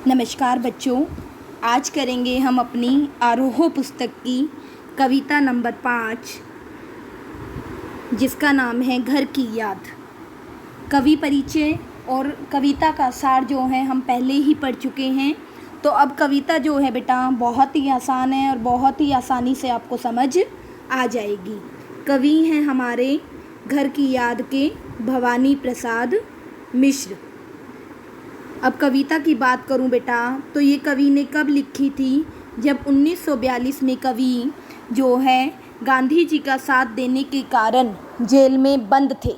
नमस्कार बच्चों, आज करेंगे हम अपनी आरोह पुस्तक की कविता नंबर 5, जिसका नाम है घर की याद। कवि परिचय और कविता का सार जो है हम पहले ही पढ़ चुके हैं। तो अब कविता जो है बेटा बहुत ही आसान है और बहुत ही आसानी से आपको समझ आ जाएगी। कवि हैं हमारे घर की याद के भवानी प्रसाद मिश्र। अब कविता की बात करूं बेटा तो ये कवि ने कब लिखी थी, जब 1942 में कवि जो है गांधी जी का साथ देने के कारण जेल में बंद थे।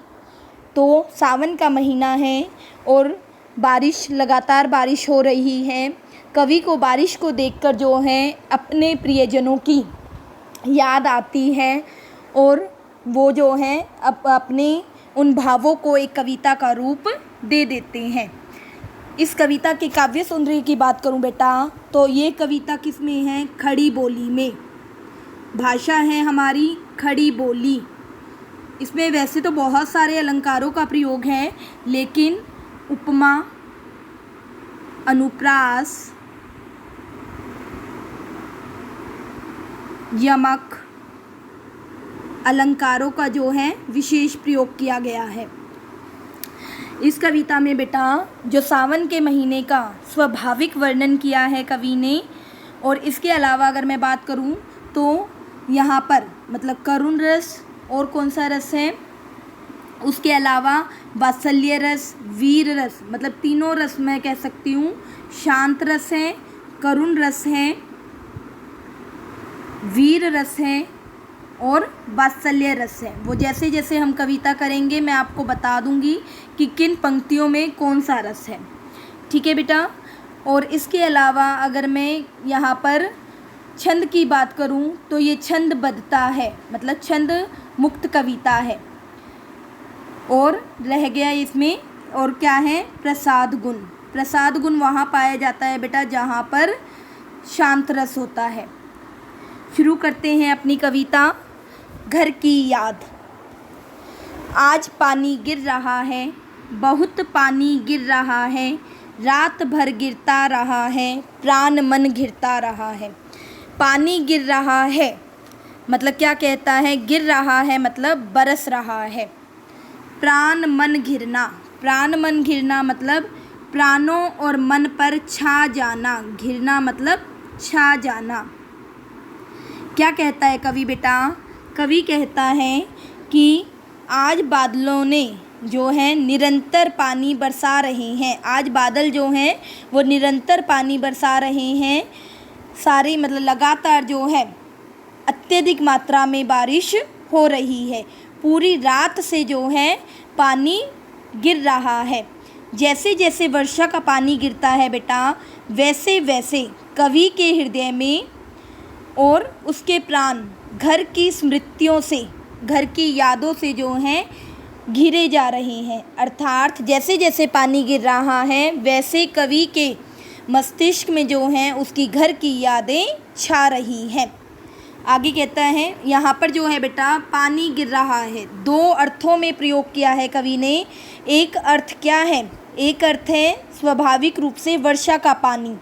तो सावन का महीना है और लगातार बारिश हो रही है। कवि को बारिश को देखकर जो है अपने प्रियजनों की याद आती है और वो जो है अपने उन भावों को एक कविता का रूप दे देते हैं। इस कविता के काव्य सौंदर्य की बात करूं बेटा तो ये कविता किस में है? खड़ी बोली में। भाषा है हमारी खड़ी बोली। इसमें वैसे तो बहुत सारे अलंकारों का प्रयोग है, लेकिन उपमा, अनुप्रास, यमक अलंकारों का जो है विशेष प्रयोग किया गया है। इस कविता में बेटा जो सावन के महीने का स्वाभाविक वर्णन किया है कवि ने, और इसके अलावा अगर मैं बात करूं तो यहाँ पर मतलब करुण रस और कौन सा रस है, उसके अलावा वात्सल्य रस, वीर रस, मतलब तीनों रस मैं कह सकती हूँ। शांत रस है, करुण रस है, वीर रस है और वात्सल्य रस है। वो जैसे जैसे हम कविता करेंगे मैं आपको बता दूंगी कि किन पंक्तियों में कौन सा रस है। ठीक है बेटा। और इसके अलावा अगर मैं यहाँ पर छंद की बात करूँ तो ये छंदबद्धता है, मतलब छंद मुक्त कविता है। और रह गया इसमें और क्या है? प्रसाद गुण। प्रसाद गुण वहाँ पाया जाता है बेटा जहाँ पर शांत रस होता है। शुरू करते हैं अपनी कविता घर की याद। आज पानी गिर रहा है, बहुत पानी गिर रहा है, रात भर गिरता रहा है, प्राण मन घिरता रहा है। पानी गिर रहा है मतलब क्या कहता है? गिर रहा है मतलब बरस रहा है। प्राण मन घिरना, प्राण मन घिरना मतलब प्राणों और मन पर छा जाना। घिरना मतलब छा जाना। क्या कहता है कवि बेटा? कवि कहता है कि आज बादलों ने जो है निरंतर पानी बरसा रहे हैं। आज बादल जो हैं वो निरंतर पानी बरसा रहे हैं। सारी मतलब लगातार जो है अत्यधिक मात्रा में बारिश हो रही है। पूरी रात से जो है पानी गिर रहा है। जैसे जैसे वर्षा का पानी गिरता है बेटा, वैसे वैसे कवि के हृदय में और उसके प्राण घर की स्मृतियों से, घर की यादों से जो हैं घिरे जा रहे हैं। अर्थात जैसे जैसे पानी गिर रहा है वैसे कवि के मस्तिष्क में जो हैं उसकी घर की यादें छा रही हैं। आगे कहता है यहाँ पर जो है बेटा पानी गिर रहा है, दो अर्थों में प्रयोग किया है कवि ने। एक अर्थ क्या है? एक अर्थ है स्वाभाविक रूप से वर्षा का पानी,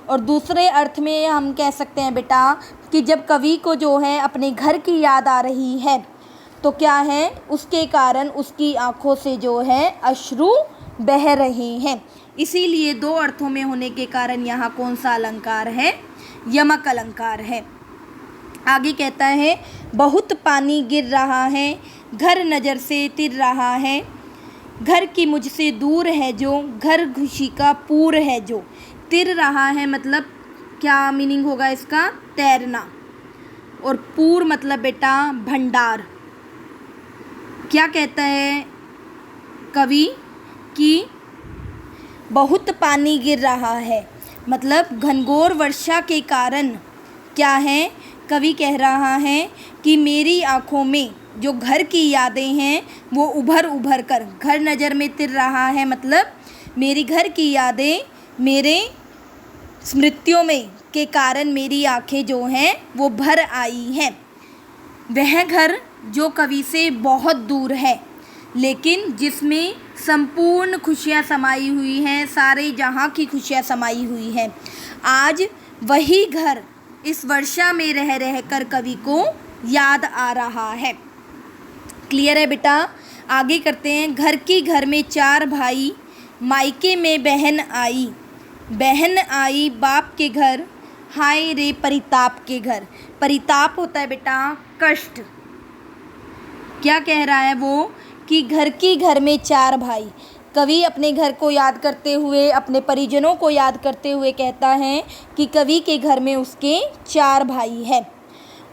और दूसरे अर्थ में हम कह सकते हैं बेटा कि जब कवि को जो है अपने घर की याद आ रही है तो क्या है, उसके कारण उसकी आँखों से जो है अश्रु बह रहे हैं। इसीलिए दो अर्थों में होने के कारण यहाँ कौन सा अलंकार है? यमक अलंकार है। आगे कहता है बहुत पानी गिर रहा है, घर नज़र से तिर रहा है, घर की मुझसे दूर है जो, घर खुशी का पूर है जो। तिर रहा है मतलब क्या मीनिंग होगा इसका? तैरना। और पूर मतलब बेटा भंडार। क्या कहता है कवि कि बहुत पानी गिर रहा है मतलब घनघोर वर्षा के कारण क्या है, कवि कह रहा है कि मेरी आँखों में जो घर की यादें हैं वो उभर उभर कर, घर नज़र में तिर रहा है मतलब मेरी घर की यादें मेरे स्मृतियों में के कारण मेरी आँखें जो हैं वो भर आई हैं। वह घर जो कवि से बहुत दूर है, लेकिन जिसमें संपूर्ण खुशियाँ समाई हुई हैं, सारे जहाँ की खुशियाँ समाई हुई हैं। आज वही घर इस वर्षा में रह रह कर कवि को याद आ रहा है। क्लियर है बेटा? आगे करते हैं। घर की घर में 4 भाई, मायके में बहन आई, बहन आई बाप के घर, हाय रे परिताप के घर। परिताप होता है बेटा कष्ट। क्या कह रहा है वो कि घर की घर में 4 भाई। कवि अपने घर को याद करते हुए, अपने परिजनों को याद करते हुए कहता है कि कवि के घर में उसके 4 भाई हैं।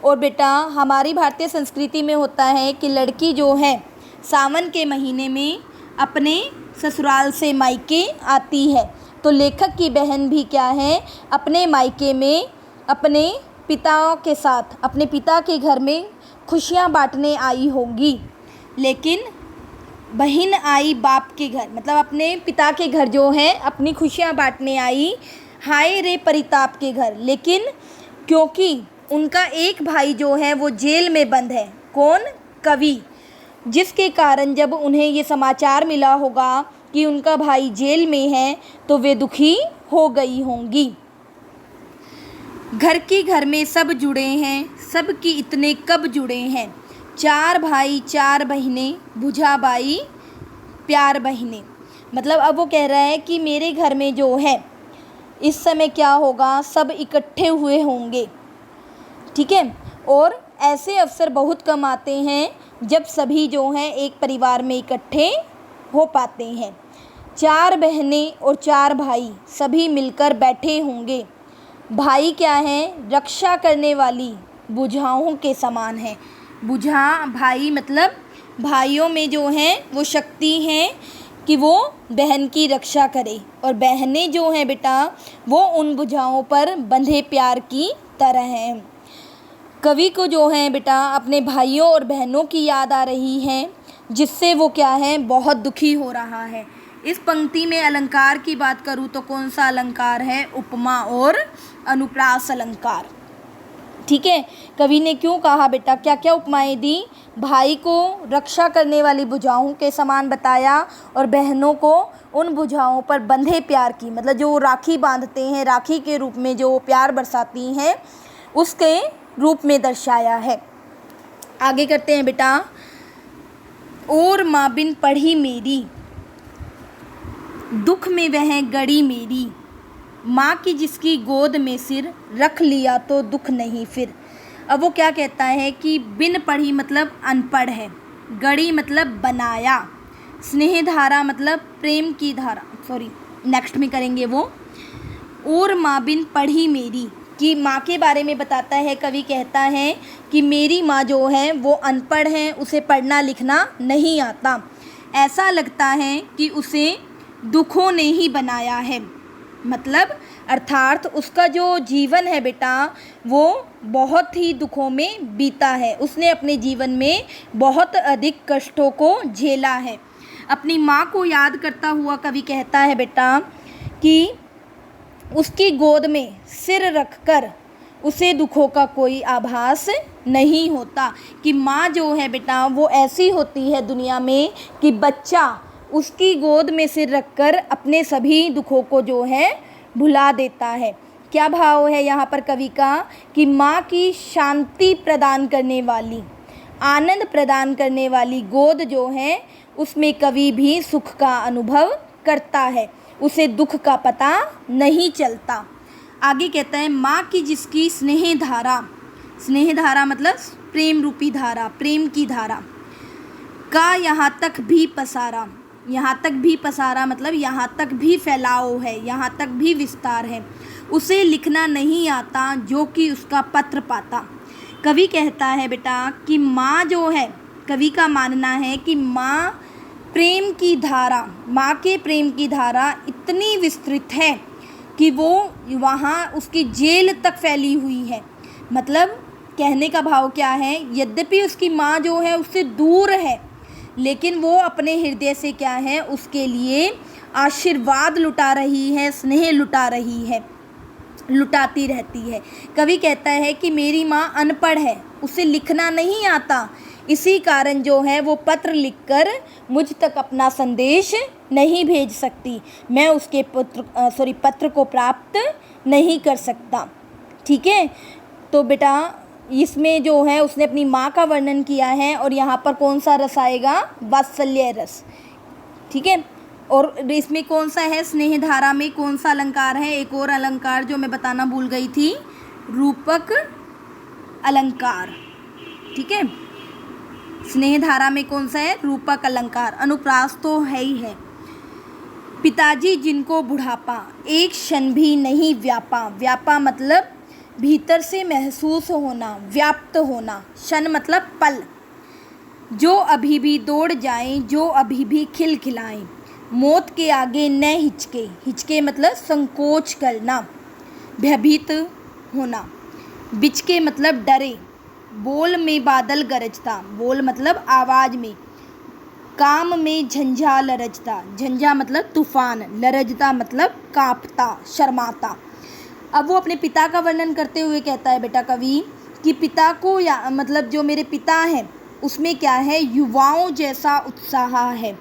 और बेटा हमारी भारतीय संस्कृति में होता है कि लड़की जो है सावन के महीने में अपने ससुराल से मायके आती है। तो लेखक की बहन भी क्या है, अपने मायके में अपने पिता के साथ, अपने पिता के घर में खुशियाँ बांटने आई होगी। लेकिन बहन आई बाप के घर, मतलब अपने पिता के घर जो है अपनी खुशियाँ बांटने आई, हाय रे परिताप के घर। लेकिन क्योंकि उनका एक भाई जो है वो जेल में बंद है, कौन? कवि, जिसके कारण जब उन्हें ये समाचार मिला होगा कि उनका भाई जेल में है तो वे दुखी हो गई होंगी। घर की घर में सब जुड़े हैं, सब की इतने कब जुड़े हैं, 4 भाई 4 बहनें, बुझाबाई प्यार बहनें। मतलब अब वो कह रहा है कि मेरे घर में जो है इस समय क्या होगा, सब इकट्ठे हुए होंगे। ठीक है। और ऐसे अवसर बहुत कम आते हैं जब सभी जो हैं एक परिवार में इकट्ठे हो पाते हैं। 4 बहनें और 4 भाई सभी मिलकर बैठे होंगे। भाई क्या हैं? रक्षा करने वाली बुझाओं के समान हैं। बुझा भाई मतलब भाइयों में जो हैं वो शक्ति हैं कि वो बहन की रक्षा करे, और बहनें जो हैं बेटा वो उन बुझाओं पर बंधे प्यार की तरह हैं। कवि को जो है बेटा अपने भाइयों और बहनों की याद आ रही है, जिससे वो क्या है, बहुत दुखी हो रहा है। इस पंक्ति में अलंकार की बात करूँ तो कौन सा अलंकार है? उपमा और अनुप्रास अलंकार। ठीक है। कवि ने क्यों कहा बेटा, क्या क्या उपमाएं दी? भाई को रक्षा करने वाली भुजाओं के समान बताया, और बहनों को उन भुजाओं पर बंधे प्यार की, मतलब जो राखी बांधते हैं, राखी के रूप में जो प्यार बरसाती हैं, उसके रूप में दर्शाया है। आगे करते हैं बेटा। और माँ बिन पढ़ी मेरी, दुख में वह गड़ी मेरी, माँ की जिसकी गोद में सिर, रख लिया तो दुख नहीं फिर। अब वो क्या कहता है कि बिन पढ़ी मतलब अनपढ़ है, गड़ी मतलब बनाया, स्नेह धारा मतलब प्रेम की धारा, नेक्स्ट में करेंगे वो। और माँ बिन पढ़ी मेरी, कि माँ के बारे में बताता है। कवि कहता है कि मेरी माँ जो है वो अनपढ़ है, उसे पढ़ना लिखना नहीं आता, ऐसा लगता है कि उसे दुखों ने ही बनाया है। मतलब अर्थात उसका जो जीवन है बेटा वो बहुत ही दुखों में बीता है, उसने अपने जीवन में बहुत अधिक कष्टों को झेला है। अपनी माँ को याद करता हुआ कवि कहता है बेटा कि उसकी गोद में सिर रखकर उसे दुखों का कोई आभास नहीं होता। कि माँ जो है बेटा वो ऐसी होती है दुनिया में कि बच्चा उसकी गोद में सिर रखकर अपने सभी दुखों को जो है भुला देता है। क्या भाव है यहाँ पर कवि का कि माँ की शांति प्रदान करने वाली, आनंद प्रदान करने वाली गोद जो है उसमें कवि भी सुख का अनुभव करता है, उसे दुख का पता नहीं चलता। आगे कहता है माँ की जिसकी स्नेह धारा, स्नेह धारा मतलब प्रेम रूपी धारा, प्रेम की धारा का यहाँ तक भी पसारा, यहाँ तक भी पसारा मतलब यहाँ तक भी फैलाव है, यहाँ तक भी विस्तार है, उसे लिखना नहीं आता जो कि उसका पत्र पाता। कवि कहता है बेटा कि माँ जो है, कवि का मानना है कि माँ प्रेम की धारा, माँ के प्रेम की धारा इतनी विस्तृत है कि वो वहाँ उसकी जेल तक फैली हुई है। मतलब कहने का भाव क्या है, यद्यपि उसकी माँ जो है उससे दूर है, लेकिन वो अपने हृदय से क्या है उसके लिए आशीर्वाद लुटा रही है, स्नेह लुटा रही है, लुटाती रहती है। कवि कहता है कि मेरी माँ अनपढ़ है, उसे लिखना नहीं आता, इसी कारण जो है वो पत्र लिखकर मुझ तक अपना संदेश नहीं भेज सकती, मैं उसके पत्र को प्राप्त नहीं कर सकता। ठीक है, तो बेटा इसमें जो है उसने अपनी माँ का वर्णन किया है और यहाँ पर कौन सा रस आएगा, वात्सल्य रस। ठीक है, और इसमें कौन सा है, स्नेह धारा में कौन सा अलंकार है, एक और अलंकार जो मैं बताना भूल गई थी, रूपक अलंकार। ठीक है, स्नेह धारा में कौन सा है, रूपक अलंकार। अनुप्रास तो है ही है। पिताजी जिनको बुढ़ापा एक क्षण भी नहीं व्यापा, व्यापा मतलब भीतर से महसूस होना, व्याप्त होना, क्षण मतलब पल, जो अभी भी दौड़ जाएं, जो अभी भी खिलखिलाएं, मौत के आगे न हिचके, हिचके मतलब संकोच करना, भयभीत होना, बिचके मतलब डरे, बोल में बादल गरजता, बोल मतलब आवाज़ में, काम में झंझा लरजता, झंझा मतलब तूफान, लरजता मतलब कांपता, शर्माता। अब वो अपने पिता का वर्णन करते हुए कहता है बेटा कवि कि पिता को या मतलब जो मेरे पिता हैं उसमें क्या है, युवाओं जैसा उत्साह है,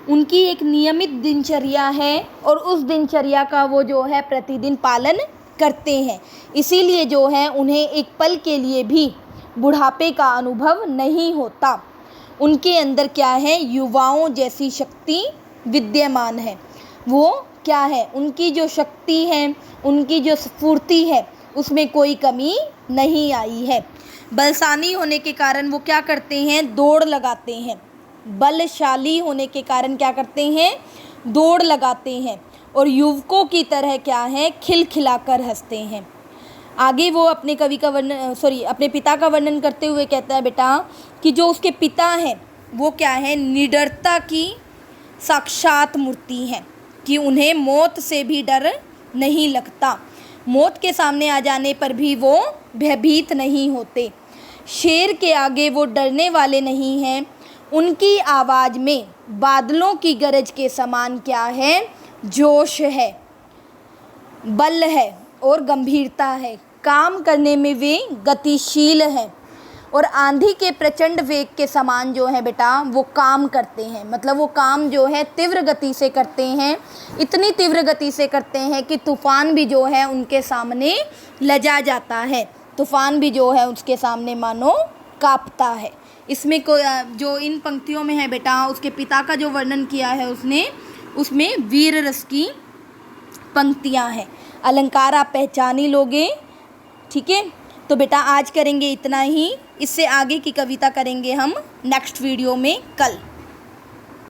उनकी एक नियमित दिनचर्या है और उस दिनचर्या का वो जो है प्रतिदिन पालन करते हैं, इसीलिए जो है उन्हें एक पल के लिए भी बुढ़ापे का अनुभव नहीं होता। उनके अंदर क्या है, युवाओं जैसी शक्ति विद्यमान है। वो क्या है, उनकी जो शक्ति है, उनकी जो स्फूर्ति है, उसमें कोई कमी नहीं आई है। बलशाली होने के कारण वो क्या करते हैं, दौड़ लगाते हैं। बलशाली होने के कारण क्या करते हैं, दौड़ लगाते हैं और युवकों की तरह क्या है, खिलखिलाकर हंसते हैं। आगे वो अपने अपने पिता का वर्णन करते हुए कहता है बेटा कि जो उसके पिता हैं वो क्या है, निडरता की साक्षात मूर्ति हैं, कि उन्हें मौत से भी डर नहीं लगता, मौत के सामने आ जाने पर भी वो भयभीत नहीं होते, शेर के आगे वो डरने वाले नहीं हैं, उनकी आवाज़ में बादलों की गरज के समान क्या है, जोश है, बल है और गंभीरता है, काम करने में वे गतिशील हैं और आंधी के प्रचंड वेग के समान जो है बेटा वो काम करते हैं, मतलब वो काम जो है तीव्र गति से करते हैं, इतनी तीव्र गति से करते हैं कि तूफ़ान भी जो है उनके सामने लजा जाता है, तूफ़ान भी जो है उसके सामने मानो कांपता है। इसमें जो इन पंक्तियों में है बेटा उसके पिता का जो वर्णन किया है उसने, उसमें वीर रस की पंक्तियां हैं। अलंकार आप पहचान ही लोगे। ठीक है, तो बेटा आज करेंगे इतना ही, इससे आगे की कविता करेंगे हम नेक्स्ट वीडियो में कल।